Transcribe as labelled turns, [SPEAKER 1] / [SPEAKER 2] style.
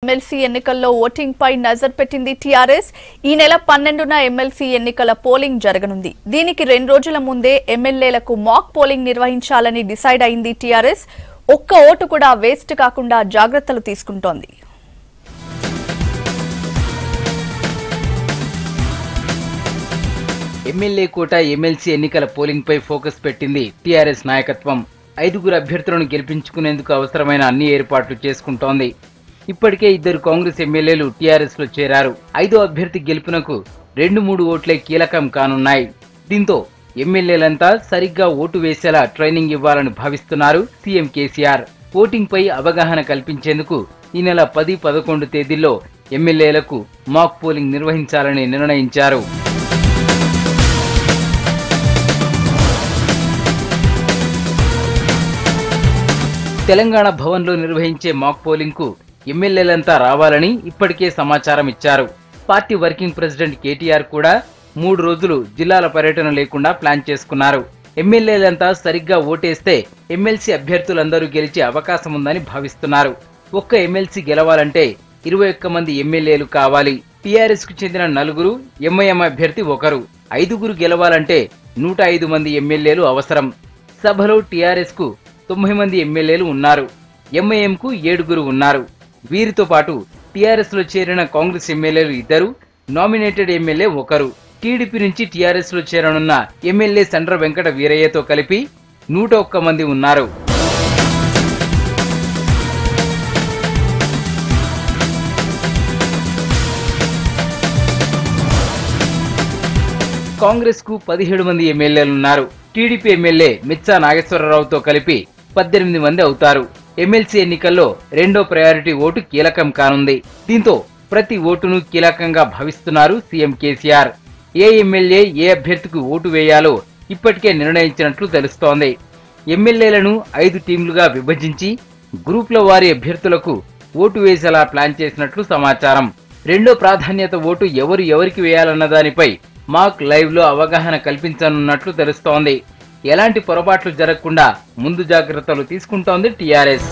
[SPEAKER 1] MLC ఎన్నికల్లో voting పై నజర్ పెట్టింది TRS. ఈ నెల 12న ఎమ్మెల్సీ ఎన్నికల పోలింగ్ జరగనుంది. దీనికి 2 రోజుల ముందే ఎమ్మెల్యేలకు మాక్ పోలింగ్ నిర్వహించాలని డిసైడ్ అయింది టీఆర్ఎస్. ఒక్క ఓటు కూడా వేస్ట్ కాకుండా జాగ్రత్తలు తీసుకుంటోంది.
[SPEAKER 2] ఎమ్మెల్యే కోట ఎమ్మెల్సీ ఎన్నికల పోలింగ్ పై ఫోకస్ పెట్టింది టీఆర్ఎస్ నాయకత్వం. 5గురు అభ్యర్థులను గెలిపించుకునేందుకు అవసరమైన అన్ని ఏర్పాట్లు చేసుకుంటోంది. ఇప్పటికే 2 కాంగ్రెస్ ఎమ్మెల్యేలు టీఆర్ఎస్ లో చేరారు. 5వ అభ్యర్థి గెలుపునకు 2-3 ఓట్లే కీలకం కానున్నాయి. దీంతో ఎమ్మెల్యేలంతా సరిగ్గా ఓటు వేసేలా ట్రైనింగ్ ఇవ్వాలని భావిస్తున్నారు సీఎం కేసీఆర్. ఓటింగ్ పై అవగాహన కల్పించేందుకు ఈ నెల 10-11 తేదీల్లో ఎమ్మెల్యేలకు మాక్ పోలింగ్ నిర్వహించాలని నిర్ణయించారు. తెలంగాణ భవన్లో నిర్వహించే మాక్ పోలింగ్ కు ఎమ్మెల్యేలంతా రావాలని ఇప్పటికే సమాచారం ఇచ్చారు. పార్టీ వర్కింగ్ ప్రెసిడెంట్ కేటీఆర్ కూడా 3 రోజులు జిల్లాల పర్యటన లేకుండా ప్లాన్ చేసుకున్నారు. ఎమ్మెల్యేలంతా సరిగ్గా ఓటేస్తే ఎమ్మెల్సీ అభ్యర్థులందరూ గెలిచే అవకాశం ఉందని భావిస్తున్నారు. ఒక్క ఎమ్మెల్సీ గెలవాలంటే 21 మంది ఎమ్మెల్యేలు కావాలి. టీఆర్ఎస్ కు చెందిన 4, ఎంఐఎం అభ్యర్థి 1, 5గురు గెలవాలంటే 105 మంది ఎమ్మెల్యేలు అవసరం. సభలో టీఆర్ఎస్ కు 90 మంది ఎమ్మెల్యేలు ఉన్నారు. ఎంఐఎం కు 7గురు ఉన్నారు. వీరితో పాటు టీఆర్ఎస్ లో చేరిన కాంగ్రెస్ ఎమ్మెల్యేలు 2, నామినేటెడ్ ఎమ్మెల్యే 1, టీడీపీ నుంచి టీఆర్ఎస్ లో చేరనున్న ఎమ్మెల్యే సండ్ర వెంకట వీరయ్యతో కలిపి 101 మంది ఉన్నారు. కాంగ్రెస్ కు 17 మంది ఎమ్మెల్యేలున్నారు. టీడీపీ ఎమ్మెల్యే మిత్సా నాగేశ్వరరావుతో కలిపి 18 మంది అవుతారు. ఎమ్మెల్సీ ఎన్నికల్లో 2వ ప్రయారిటీ ఓటు కీలకం కానుంది. దీంతో ప్రతి ఓటును కీలకంగా భావిస్తున్నారు సీఎం కేసీఆర్. ఏ ఎమ్మెల్యే ఏ అభ్యర్థికి ఓటు వేయాలో ఇప్పటికే నిర్ణయించినట్లు తెలుస్తోంది. ఎమ్మెల్యేలను 5 టీంలుగా విభజించి గ్రూప్ల వారి అభ్యర్థులకు ఓటు వేసేలా ప్లాన్ చేసినట్లు సమాచారం. 2వ ప్రాధాన్యత ఓటు ఎవరికి వేయాలన్న దానిపై మాక్ లైవ్ లో అవగాహన కల్పించనున్నట్లు తెలుస్తోంది. ఎలాంటి పొరపాట్లు జరగకుండా ముందు జాగ్రత్తలు తీసుకుంటోంది టీఆర్ఎస్.